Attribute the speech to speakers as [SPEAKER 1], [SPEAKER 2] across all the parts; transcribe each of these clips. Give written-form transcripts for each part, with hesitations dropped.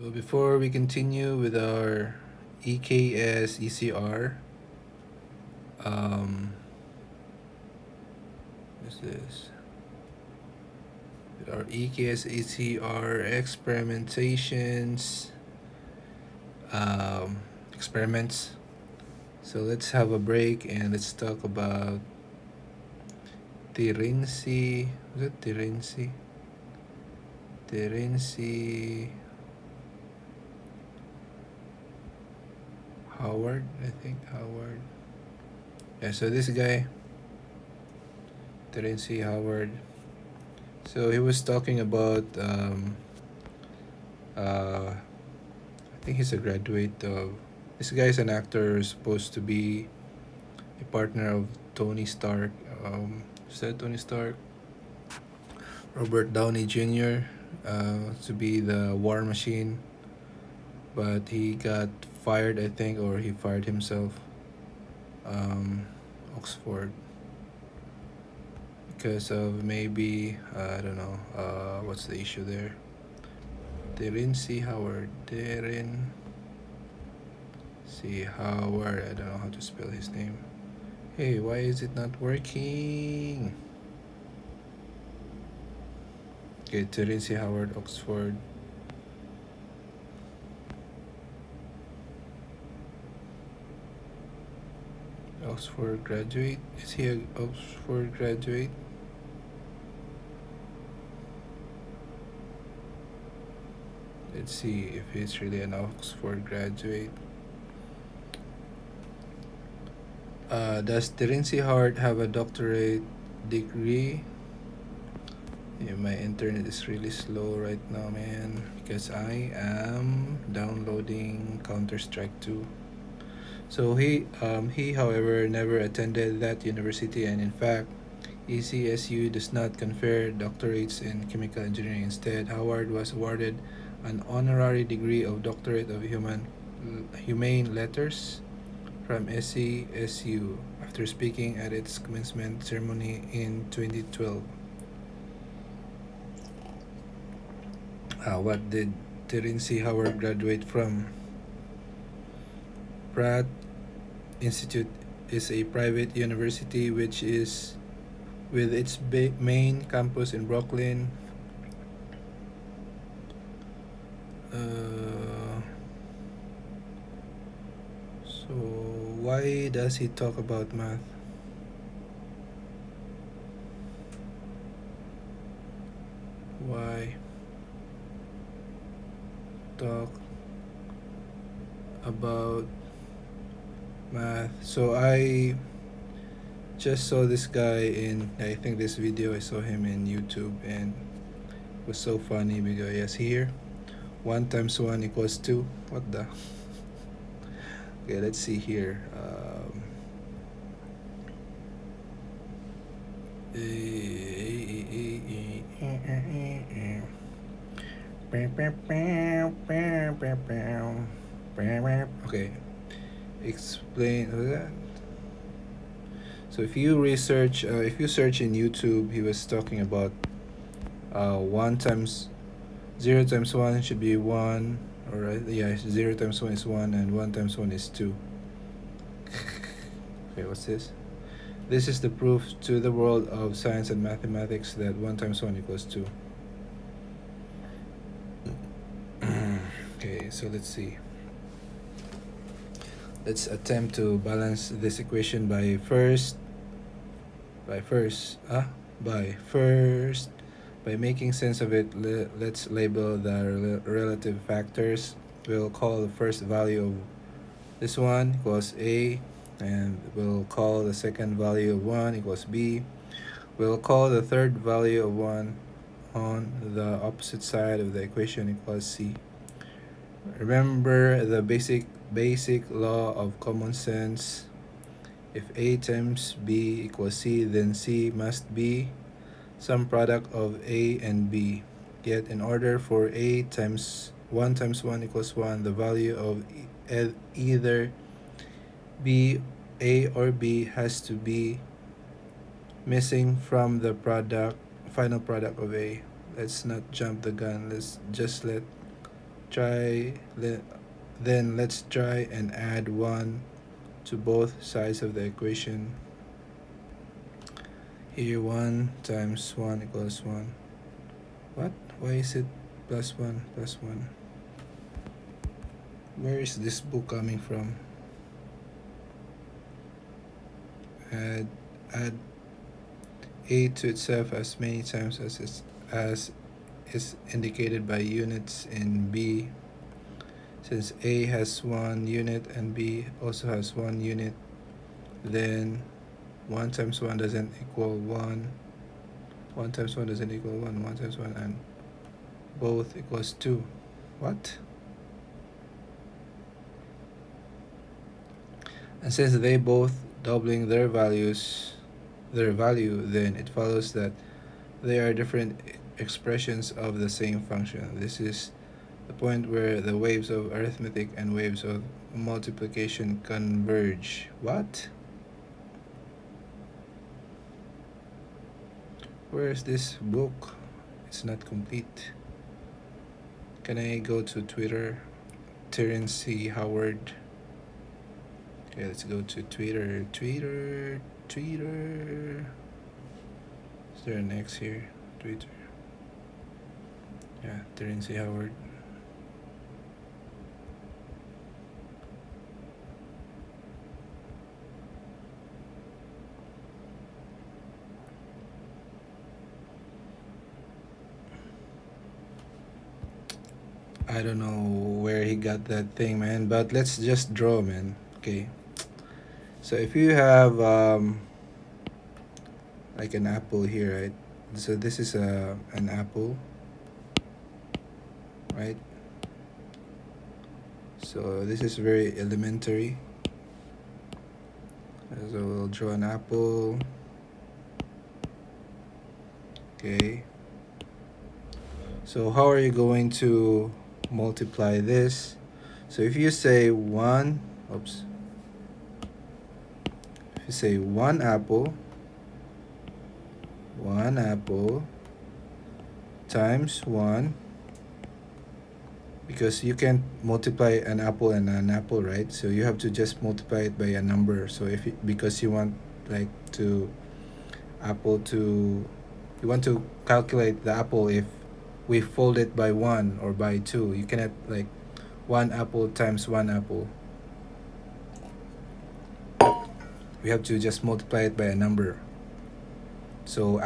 [SPEAKER 1] So before we continue with our EKS ECR, um, what's this? With our EKS ECR experimentations, experiments. So let's have a break and let's talk about Terrence. Was it Terrence? Terrence Howard, I think Howard. Yeah. So this guy, Terrence Howard. So he was talking about I think he's a graduate of. This guy is an actor supposed to be a partner of Tony Stark. Is that Tony Stark? Robert Downey Jr. To be the War Machine, but he got fired, I think, or he fired himself. Oxford, because of maybe I don't know. What's the issue there? Terrence Howard. Terrence Howard. I don't know how to spell his name. Hey, why is it not working? Okay, Terrence Howard, Oxford. Oxford graduate? Is he an Oxford graduate? Let's see if he's really an Oxford graduate. Does Terrence Howard have a doctorate degree? Yeah, my internet is really slow right now, man, because I am downloading Counter-Strike 2. So he, however, never attended that university, and in fact, ECSU does not confer doctorates in chemical engineering. Instead, Howard was awarded an honorary degree of Doctorate of Humane Letters from SCSU after speaking at its commencement ceremony in 2012. What did Terrence Howard graduate from? Pratt Institute is a private university which is with its main campus in Brooklyn. So why does he talk about math? Why talk about math? So I just saw this guy in, I think this video, I saw him in YouTube, and it was so funny because yes, here 1 times 1 equals 2. What the? Okay, let's see here. Okay, explain that. So if you research, if you search in YouTube, he was talking about 1 times 0 times 1 should be 1. Alright, yeah, 0 times 1 is 1 and 1 times 1 is 2. Okay, what's this? This is the proof to the world of science and mathematics that 1 times 1 equals 2. Okay, so let's see. Let's attempt to balance this equation by first by making sense of it. Let's label the relative factors. We'll call the first value of this one equals A, and we'll call the second value of 1 equals B. We'll call the third value of 1 on the opposite side of the equation equals C. Remember the basic law of common sense. If A times B equals C, then C must be some product of A and B. Yet in order for A times 1 times 1 equals 1, the value of either B, A or B has to be missing from the final product of A. Let's not jump the gun. Let's just let then let's try and add 1 to both sides of the equation. Here 1 times 1 equals 1. What? Why is it plus 1 plus 1? Where is this book coming from? Add a to itself as many times as is indicated by units in B. Since A has 1 unit and B also has 1 unit, then 1 times 1 doesn't equal 1. 1 times 1 doesn't equal 1. 1 times 1 and both equals 2. What? And since they both doubling their value, then it follows that they are different expressions of the same function. This is the point where the waves of arithmetic and waves of multiplication converge. What? Where is this book? It's not complete. Can I go to Twitter? Terrence Howard. Okay, let's go to Twitter. Is there an X here? Twitter. Yeah, Terrence Howard. I don't know where he got that thing, man, but let's just draw, man. Okay. So if you have like an apple here, right? So this is an apple, right? So this is very elementary. So we'll draw an apple. Okay. So how are you going to multiply this? So if you say one apple times 1, because you can't multiply an apple and an apple, right? So you have to just multiply it by a number. So because you want like you want to calculate the apple if we fold it by 1 or by 2. You cannot like 1 apple times 1 apple. We have to just multiply it by a number. So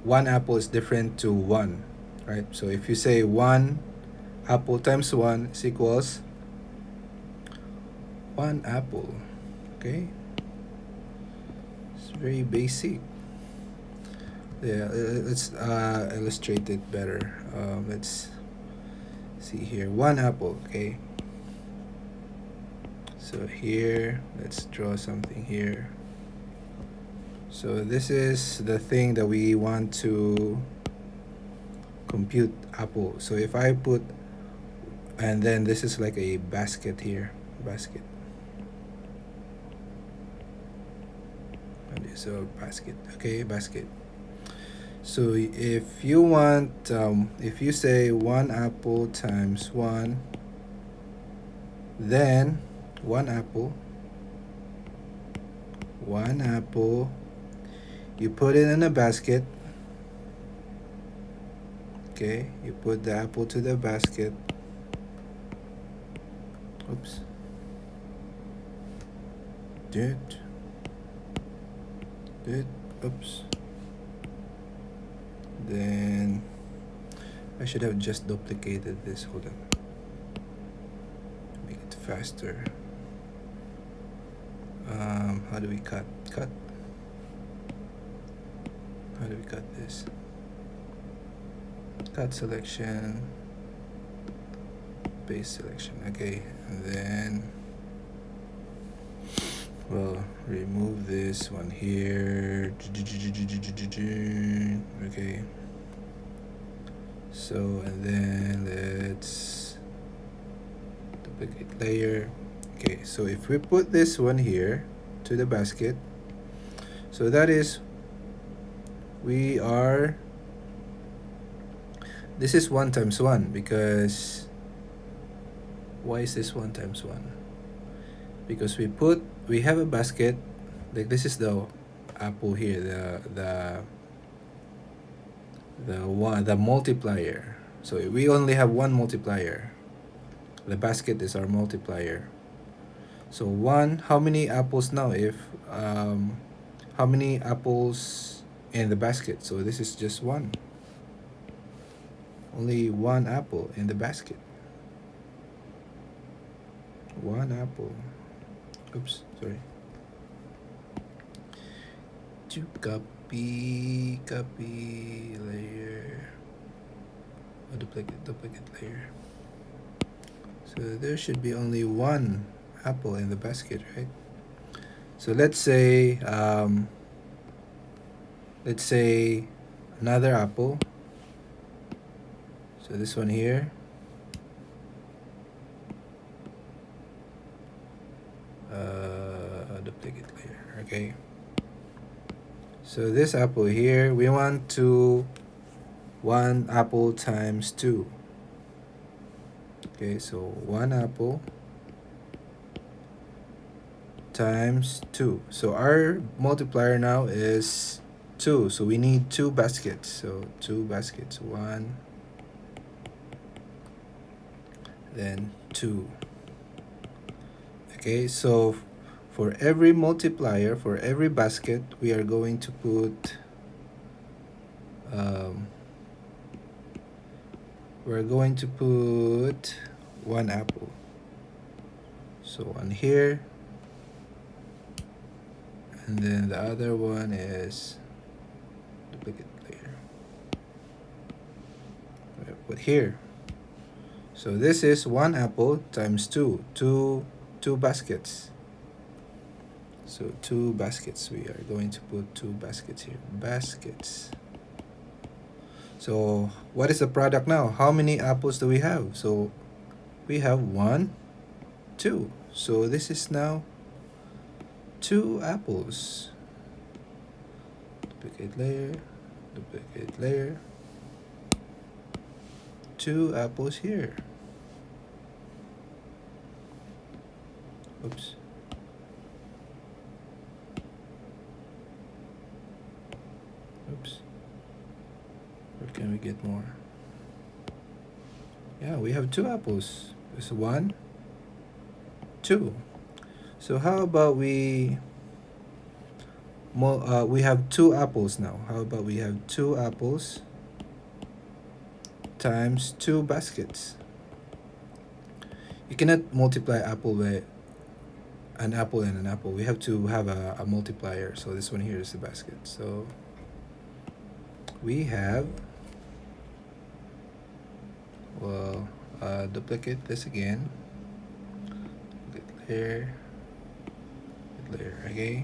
[SPEAKER 1] 1 apple is different to 1, right? So if you say 1 apple times 1 is equals 1 apple. Okay, it's very basic. Yeah, let's illustrate it better. Let's see here. 1 apple. Okay, so here let's draw something here. So this is the thing that we want to compute, apple. So if I put, and then this is like a basket here, basket. And this is a basket. Okay, basket. So if you want, if you say 1 apple times 1, then 1 apple, you put it in a basket. Okay, you put the apple to the basket. Oops. Oops. Then I should have just duplicated this. Hold on. Make it faster. How do we cut? How do we cut this? Cut selection, base selection. Okay, and then we'll remove this one here. Okay, so and then let's duplicate layer. Okay, so if we put this one here to the basket, so that is this is 1 times 1, because Why is this 1 times 1? Because we have a basket, like this is the apple here, the multiplier. So we only have one multiplier. The basket is our multiplier. So 1, how many apples now if how many apples in the basket? So this is just 1. Only 1 apple in the basket. 1 apple. Oops, sorry. To copy layer. Oh, duplicate layer. So there should be only 1 apple in the basket, right? So let's say another apple. So this one here. Duplicate layer. Okay. So this apple here, we want to 1 apple times 2. Okay, so 1 apple times 2. So our multiplier now is 2. So we need 2 baskets. So 2 baskets. 1, then 2. Okay, so for every multiplier, for every basket, we are going to put we're going to put 1 apple. So 1 here, and then the other one is duplicate layer. We'll put here. So this is 1 apple times 2. 2 baskets. So 2 baskets. We are going to put 2 baskets here. Baskets. So what is the product now? How many apples do we have? So we have 1, 2. So this is now 2 apples. Duplicate layer, duplicate layer. 2 apples here. Oops. Oops. Where can we get more? Yeah, we have 2 apples. It's 1, 2. So how about we have 2 apples now. How about we have 2 apples times 2 baskets? You cannot multiply apple by an apple and an apple. We have to have a multiplier. So this one here is the basket. So we have, well, duplicate this again. Duplicate layer, okay.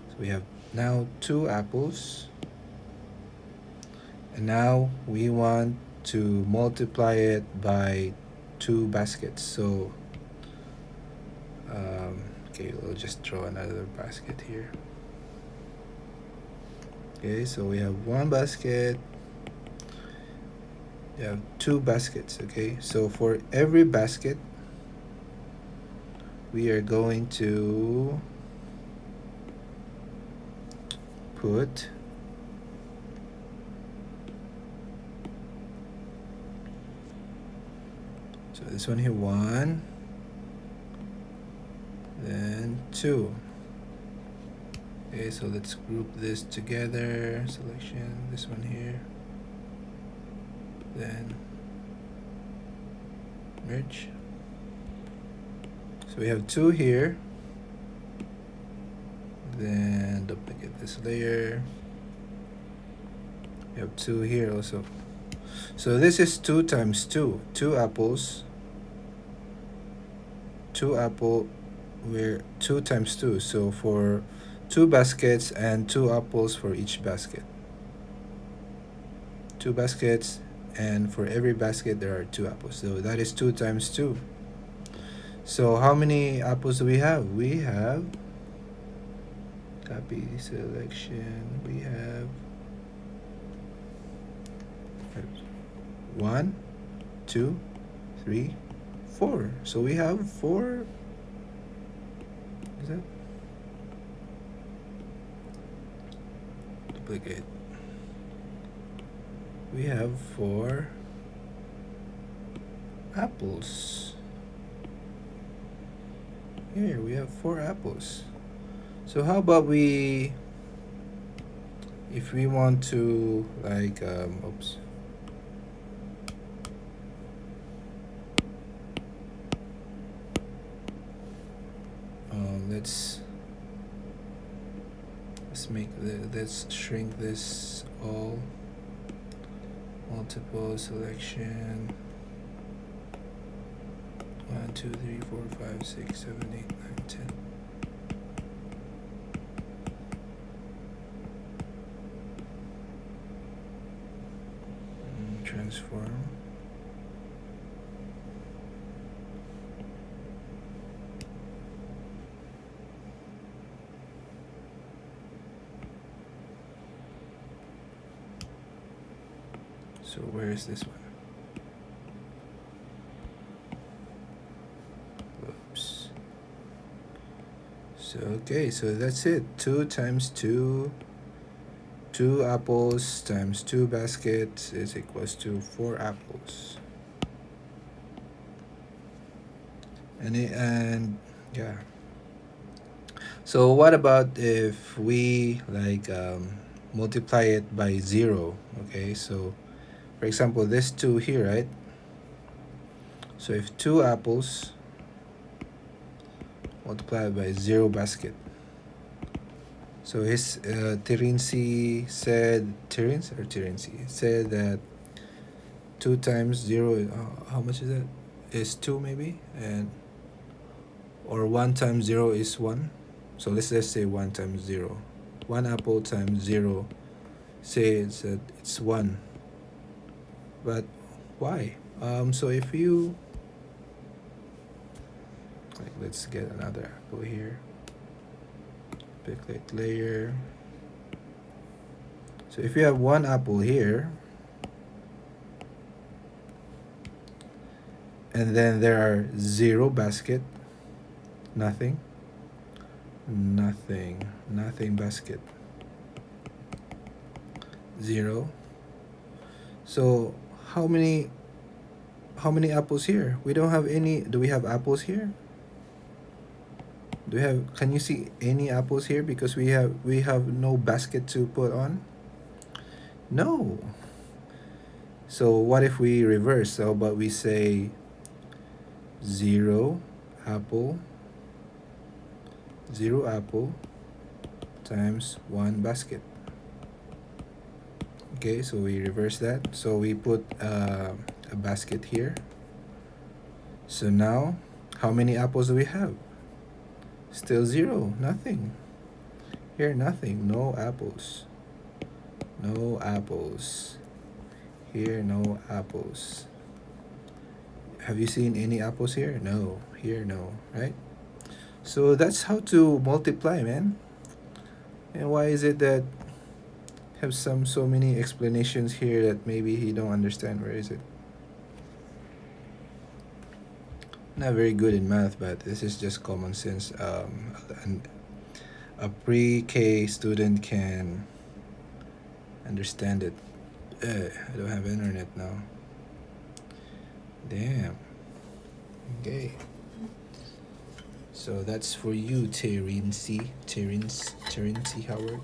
[SPEAKER 1] So we have now 2 apples, and now we want to multiply it by 2 baskets. So okay, we'll just draw another basket here. Okay, so we have 1 basket, you have 2 baskets. Okay, so for every basket we are going to put so this one here 1, then 2. Okay, so let's group this together. Selection, this one here, then merge. So we have 2 here, then duplicate this layer. We have 2 here also. So this is 2 times 2. 2 apples. 2 apple. We're 2 times 2. So for 2 baskets and 2 apples for each basket. 2 baskets, and for every basket there are 2 apples. So that is 2 times 2. So how many apples do we have? We have, copy selection, we have 1, 2, 3, 4. So we have 4. Is that? Duplicate. We have 4 apples. Here we have 4 apples. So how about we, if we want to like oops, let's shrink this all. Multiple selection. 1, 2, 3, 4, 5, 6, 7, 8, 9, 10. Transform. So where is this one? Oops. So okay, so that's it. 2 times 2. 2 apples times 2 baskets is equals to 4 apples. And yeah. So what about if we like multiply it by 0? Okay, so for example, this 2 here, right? So if 2 apples multiplied by 0 basket. So his Terrence said that 2 times 0, how much is that? Is 2 maybe, and or 1 times 0 is 1. So let's say 1 times 0. 1 apple times 0, say it's 1. But why? So if you like, let's get another apple here. Picklet layer. So if you have 1 apple here, and then there are 0 basket, nothing basket, 0. So how many apples here? We don't have any. Do we have apples here? Do we have, can you see any apples here? Because we have no basket to put on. No. So what if we reverse? So but we say 0 apple times 1 basket. Okay, so we reverse that. So we put a basket here. So now how many apples do we have? Still 0, nothing. Here, nothing, no apples. No apples. Here, no apples. Have you seen any apples here? No. Here, no, right? So that's how to multiply, man. And why is it that have so many explanations here that maybe he don't understand? Where is it? Not very good in math, but this is just common sense. A pre-K student can understand it. I don't have internet now. Damn. Okay. So that's for you, Terrence Howard.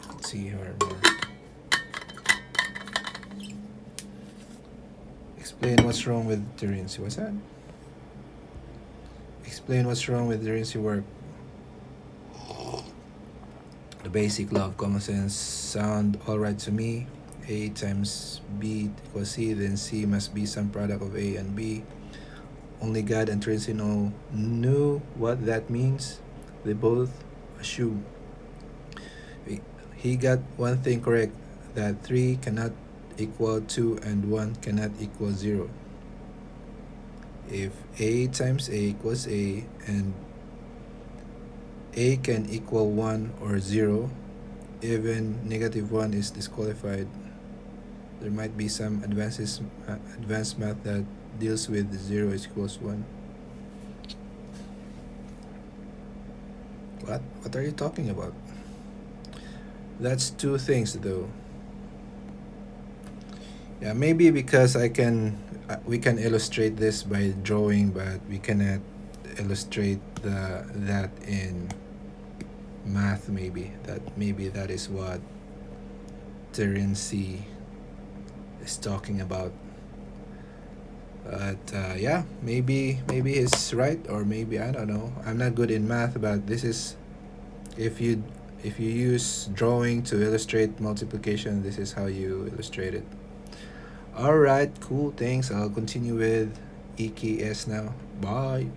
[SPEAKER 1] Let's see her more. Explain what's wrong with Terrence. What's that? Explain what's wrong with Terrence work. The basic law of common sense sound alright to me. A times B equals C, then C must be some product of A and B. Only God and Terrence knew what that means. They both assume. He got one thing correct, that 3 cannot equal 2 and 1 cannot equal 0. If A times A equals A and A can equal 1 or 0, even -1 is disqualified. There might be some advanced math that deals with 0 is equals 1. What are you talking about? That's two things though. Yeah, maybe because we can illustrate this by drawing, but we cannot illustrate that in math. Maybe that is what Terrence is talking about. But yeah, maybe he's right, or maybe I don't know. I'm not good in math, but this is if you use drawing to illustrate multiplication, this is how you illustrate it. All right, cool. Thanks. I'll continue with EKS now. Bye.